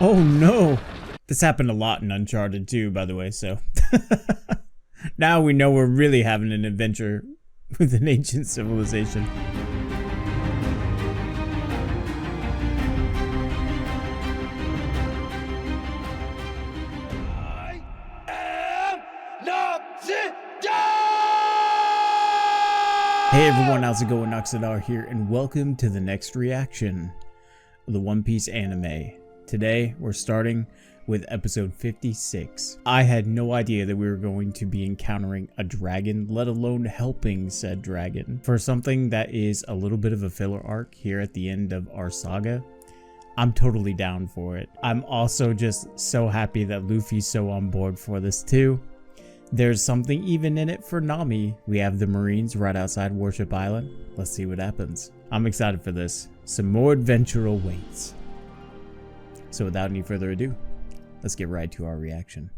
Oh no! This happened a lot in Uncharted too, by the way, so. Now we know we're really having an adventure with an ancient civilization. I am Noxiddar! Hey everyone, how's it going? Noxiddar here, and welcome to the next reaction of the One Piece anime. Today, we're starting with episode 56. I had no idea that we were going to be encountering a dragon, let alone helping said dragon. For something that is a little bit of a filler arc here at the end of our saga, I'm totally down for it. I'm also just so happy that Luffy's so on board for this too. There's something even in it for Nami. We have the Marines right outside Warship Island. Let's see what happens. I'm excited for this. Some more adventure awaits. So without any further ado, let's get right to our reaction.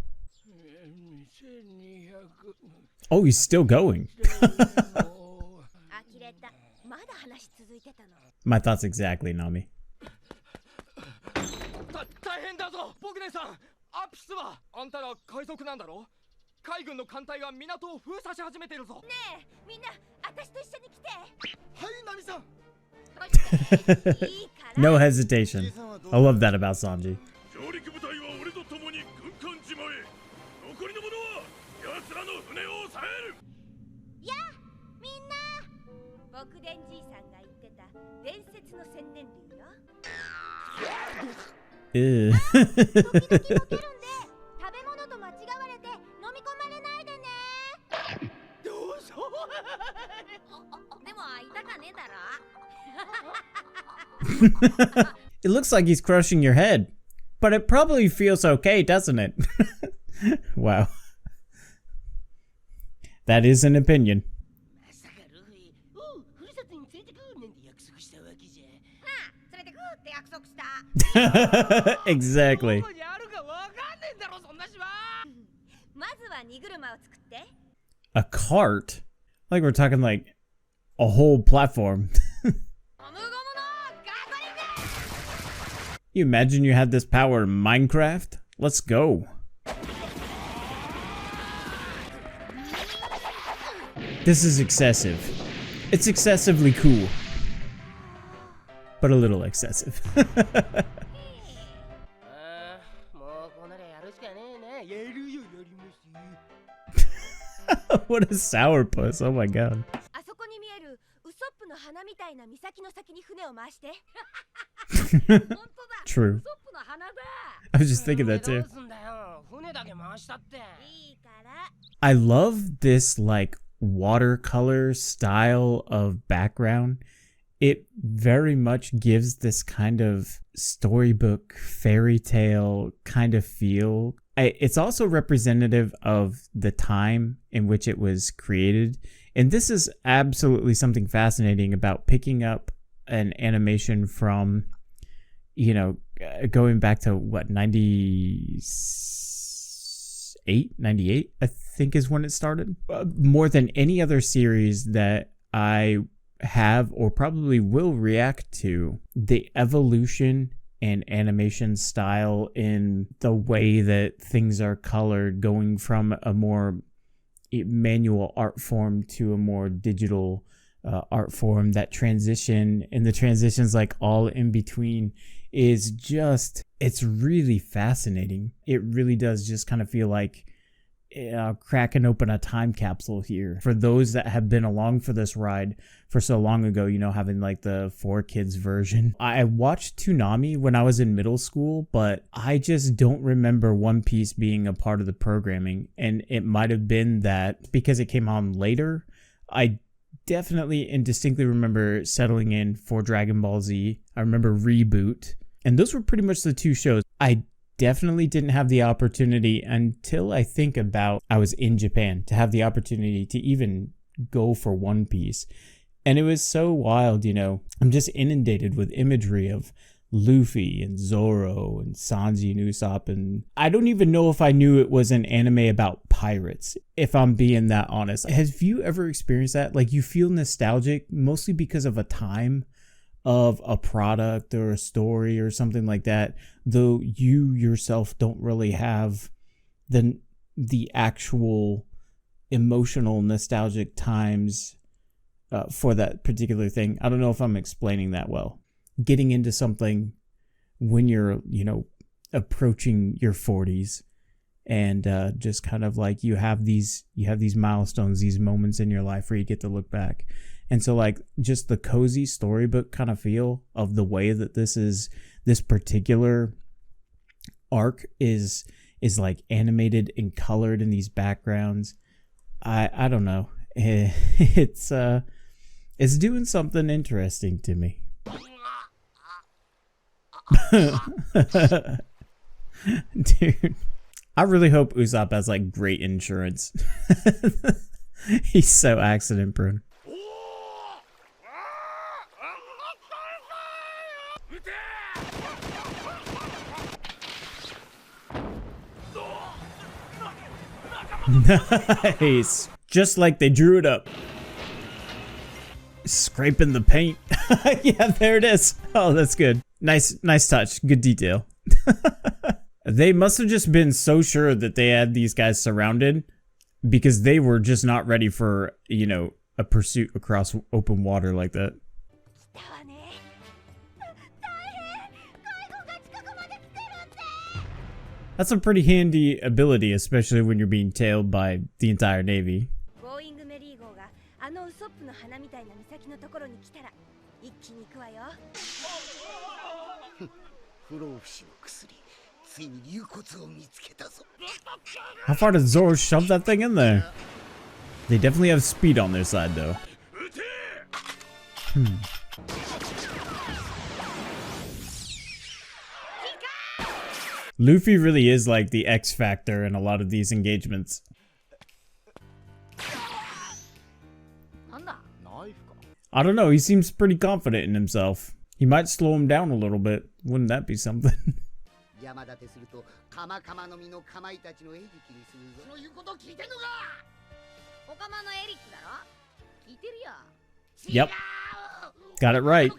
Oh, he's still going. My thoughts exactly, Nami. No hesitation. I love that about Sanji. Ew. It looks like he's crushing your head, but it probably feels okay, doesn't it? Wow. That is an opinion. Exactly. A cart? Like we're talking like a whole platform. You imagine you had this power in Minecraft? Let's go. This is excessive. It's excessively cool. But a little excessive. What a sourpuss, oh my god. True. I was just thinking that too. I love this like watercolor style of background. It very much gives this kind of storybook, fairy tale kind of feel. It's also representative of the time in which it was created. And this is absolutely something fascinating about picking up an animation from, you know, going back to what, 98, I think is when it started. More than any other series that I have or probably will react to, the evolution and animation style in the way that things are colored, going from a more manual art form to a more digital art form, that transition and the transitions like all in between is just, it's really fascinating. It really does just kind of feel like cracking open a time capsule here. For those that have been along for this ride for so long ago, you know, having like the 4Kids version. I watched Toonami when I was in middle school, but I just don't remember One Piece being a part of the programming. And it might have been that because it came on later. I definitely and distinctly remember settling in for Dragon Ball Z. I remember Reboot. And those were pretty much the two shows. I definitely didn't have the opportunity until I think about I was in Japan to have the opportunity to even go for One Piece. And it was so wild, you know. I'm just inundated with imagery of Luffy and Zoro and Sanji and Usopp, and I don't even know if I knew it was an anime about pirates, if I'm being that honest. Have you ever experienced that? Like, you feel nostalgic mostly because of a time of a product or a story or something like that, though you yourself don't really have the actual emotional nostalgic times for that particular thing. I don't know if I'm explaining that well. Getting into something when you're, approaching your 40s, and just kind of like you have these milestones, these moments in your life where you get to look back. And so like just the cozy storybook kind of feel of the way that this particular arc is like animated and colored in these backgrounds. I don't know. It's doing something interesting to me. Dude, I really hope Usopp has like great insurance. He's so accident prone. Nice. Just like they drew it up. Scraping the paint. Yeah, there it is. Oh, that's good. Nice touch. Good detail. They must have just been so sure that they had these guys surrounded, because they were just not ready for, a pursuit across open water like that. That's a pretty handy ability, especially when you're being tailed by the entire Navy. How far did Zoro shove that thing in there? They definitely have speed on their side, though. Luffy really is like the X factor in a lot of these engagements. I don't know, he seems pretty confident in himself. He might slow him down a little bit. Wouldn't that be something? Yep. Got it right.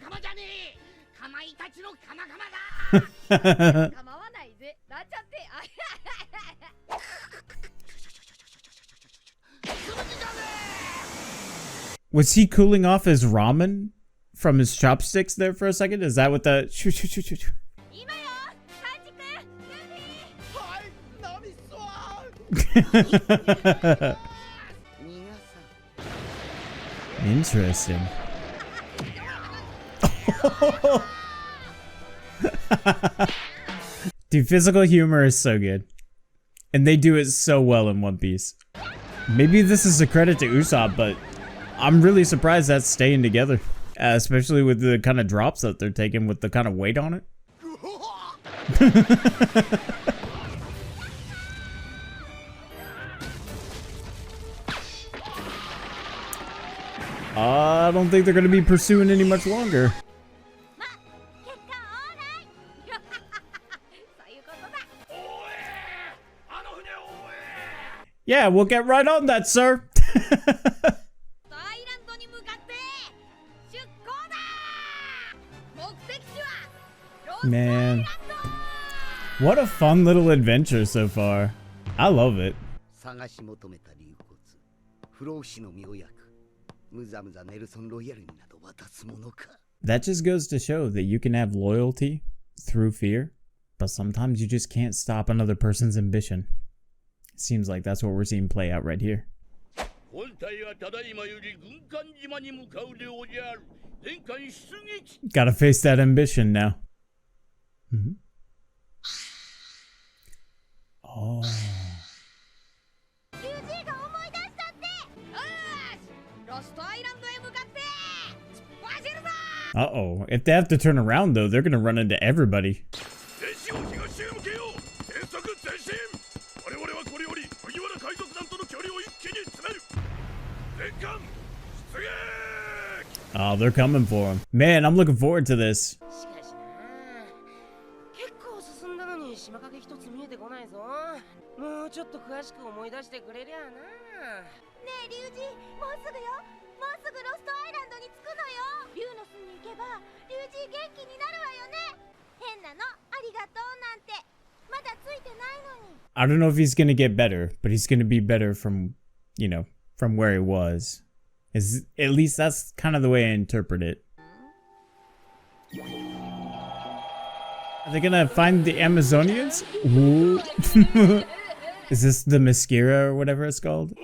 Was he cooling off his ramen from his chopsticks there for a second? Is that what the... Shoot. Interesting. Dude, physical humor is so good. And they do it so well in One Piece. Maybe this is a credit to Usopp, but I'm really surprised that's staying together. Especially with the kind of drops that they're taking with the kind of weight on it. I don't think they're going to be pursuing any much longer. Yeah, we'll get right on that, sir. Man, what a fun little adventure so far. I love it. That just goes to show that you can have loyalty through fear, but sometimes you just can't stop another person's ambition. Seems like that's what we're seeing play out right here. Gotta face that ambition now. Oh. Uh-oh. If they have to turn around, though, they're gonna run into everybody. Oh, they're coming for him. Man, I'm looking forward to this. ンドに着くのよ。竜の巣に行けばリュウジ元気になるわよね。変なのありがとうなんてまだついてないのに。 I don't know if he's gonna get better, but he's gonna be better from, you know, from where he was. At least that's kind of the way I interpret it. Are they gonna find the Amazonians? Ooh. Is this the mascara or whatever it's called?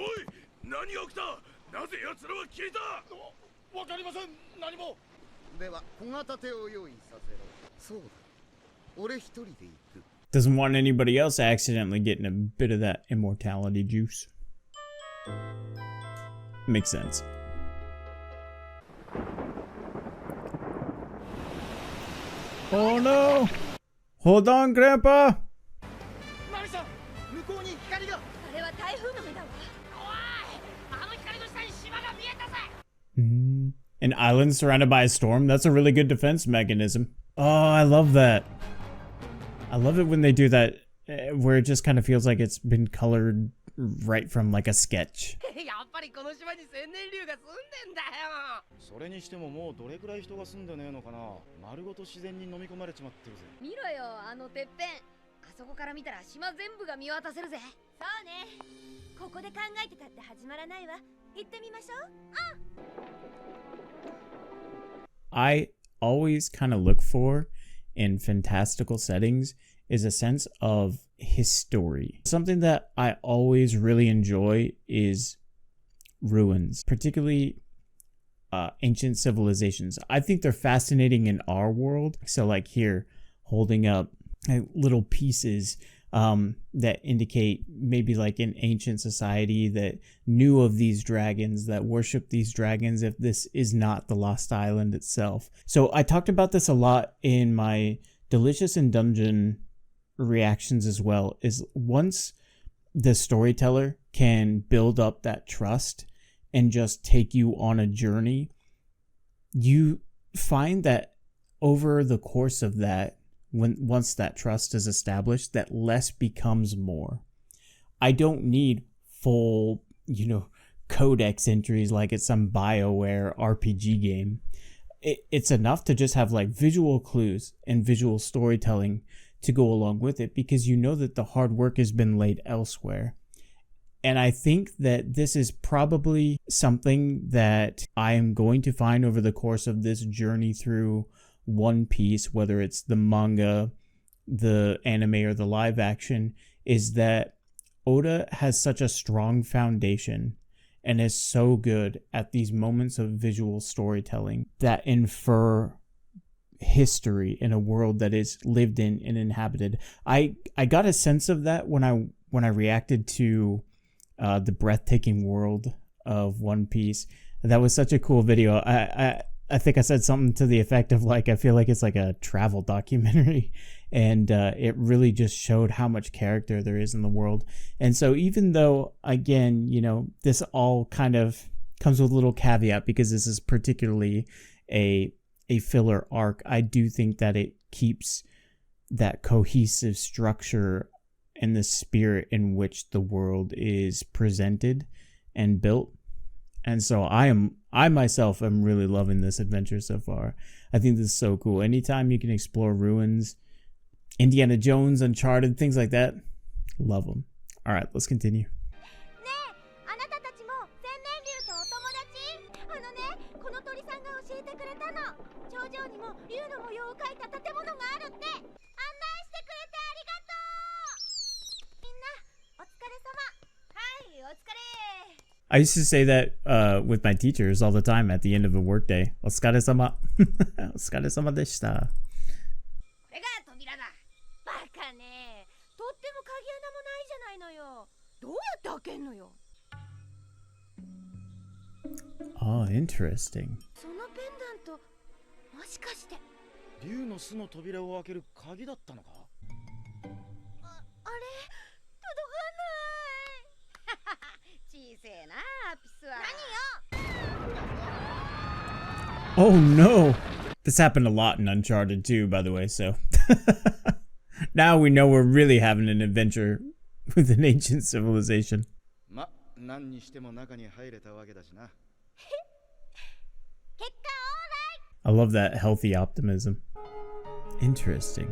Doesn't want anybody else accidentally getting a bit of that immortality juice. Makes sense. Oh no! Hold on, Grandpa! An island surrounded by a storm? That's a really good defense mechanism. Oh, I love that. I love it when they do that, where it just kind of feels like it's been colored right from like a sketch. I always kind of look for in fantastical settings is a sense of history. Something that I always really enjoy is ruins, particularly ancient civilizations. I think they're fascinating in our world. So like here, holding up little pieces that indicate maybe like an ancient society that knew of these dragons, that worship these dragons, if this is not the Lost Island itself. So I talked about this a lot in my Delicious in Dungeon reactions as well, is once the storyteller can build up that trust and just take you on a journey, you find that over the course of that, once that trust is established, that less becomes more. I don't need full, codex entries like it's some BioWare RPG game. It's enough to just have like visual clues and visual storytelling to go along with it, because you know that the hard work has been laid elsewhere. And I think that this is probably something that I am going to find over the course of this journey through One Piece, whether it's the manga, the anime, or the live action, is that Oda has such a strong foundation and is so good at these moments of visual storytelling that infer history in a world that is lived in and inhabited. I got a sense of that when I reacted to the breathtaking world of One Piece. That was such a cool video. I think I said something to the effect of like, I feel like it's like a travel documentary, and it really just showed how much character there is in the world. And so even though, again, this all kind of comes with a little caveat because this is particularly a filler arc, I do think that it keeps that cohesive structure and the spirit in which the world is presented and built. And so I myself am really loving this adventure so far. I think this is so cool. Anytime you can explore ruins, Indiana Jones, Uncharted, things like that, love them. All right, let's continue. I used to say that with my teachers all the time at the end of a workday. お疲れ様。お疲れ様でした。これが扉だ。バカね。とっても鍵穴もないじゃないのよ。どうやって開けんのよ。Oh, interesting. そのペンダント、もしかして。竜の巣の扉を開ける鍵だったのか。あれ、届かない。小せえな、ピスは。何よ。Oh no! This happened a lot in Uncharted too, by the way, so now we know we're really having an adventure with an ancient civilization. ま、何にしても中に入れたわけだしな。結果 I love that healthy optimism. Interesting.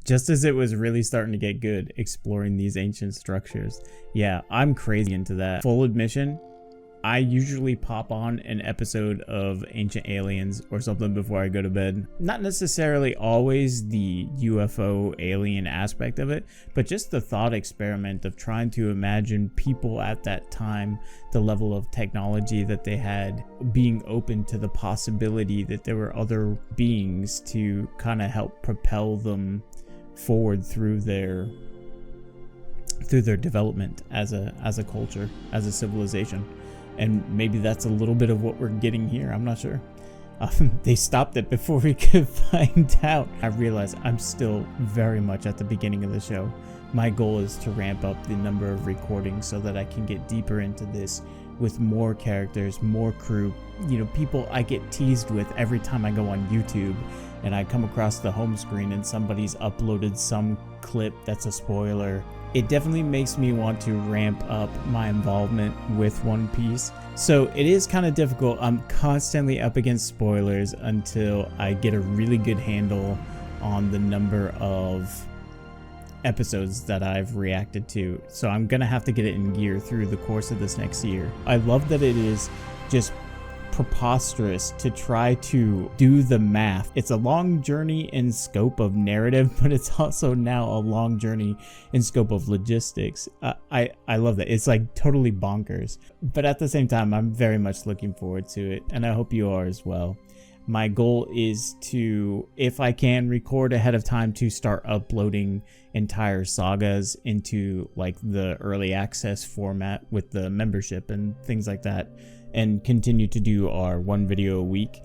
Just as it was really starting to get good exploring these ancient structures. Yeah, I'm crazy into that. Full admission, I usually pop on an episode of Ancient Aliens or something before I go to bed. Not necessarily always the UFO alien aspect of it, but just the thought experiment of trying to imagine people at that time, the level of technology that they had, being open to the possibility that there were other beings to kind of help propel them forward through their development as a culture, as a civilization. And maybe that's a little bit of what we're getting here. I'm not sure. They stopped it before we could find out. I realize I'm still very much at the beginning of the show. My goal is to ramp up the number of recordings so that I can get deeper into this with more characters, more crew, people I get teased with every time I go on YouTube and I come across the home screen and somebody's uploaded some clip that's a spoiler. It definitely makes me want to ramp up my involvement with One Piece. So it is kind of difficult. I'm constantly up against spoilers until I get a really good handle on the number of episodes that I've reacted to. So I'm gonna have to get it in gear through the course of this next year. I love that it is just preposterous to try to do the math. It's a long journey in scope of narrative, but it's also now a long journey in scope of logistics. I love that. It's like totally bonkers, but at the same time, I'm very much looking forward to it, and I hope you are as well. My goal is to, if I can, record ahead of time to start uploading entire sagas into like the early access format with the membership and things like that, and continue to do our one video a week.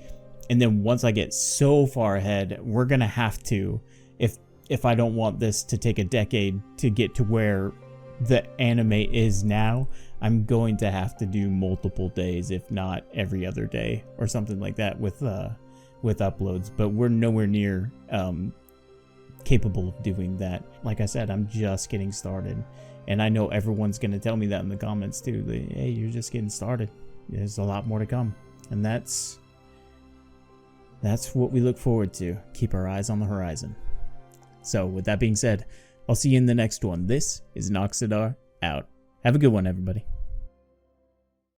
And then once I get so far ahead, we're gonna have to, if I don't want this to take a decade to get to where the anime is now, I'm going to have to do multiple days, if not every other day or something like that with uploads. But we're nowhere near capable of doing that. Like I said, I'm just getting started, and I know everyone's gonna tell me that in the comments too. Hey, you're just getting started. There's a lot more to come, and that's what we look forward to. Keep our eyes on the horizon. So with that being said, I'll see you in the next one. This is Noxiddar out. Have a good one, everybody.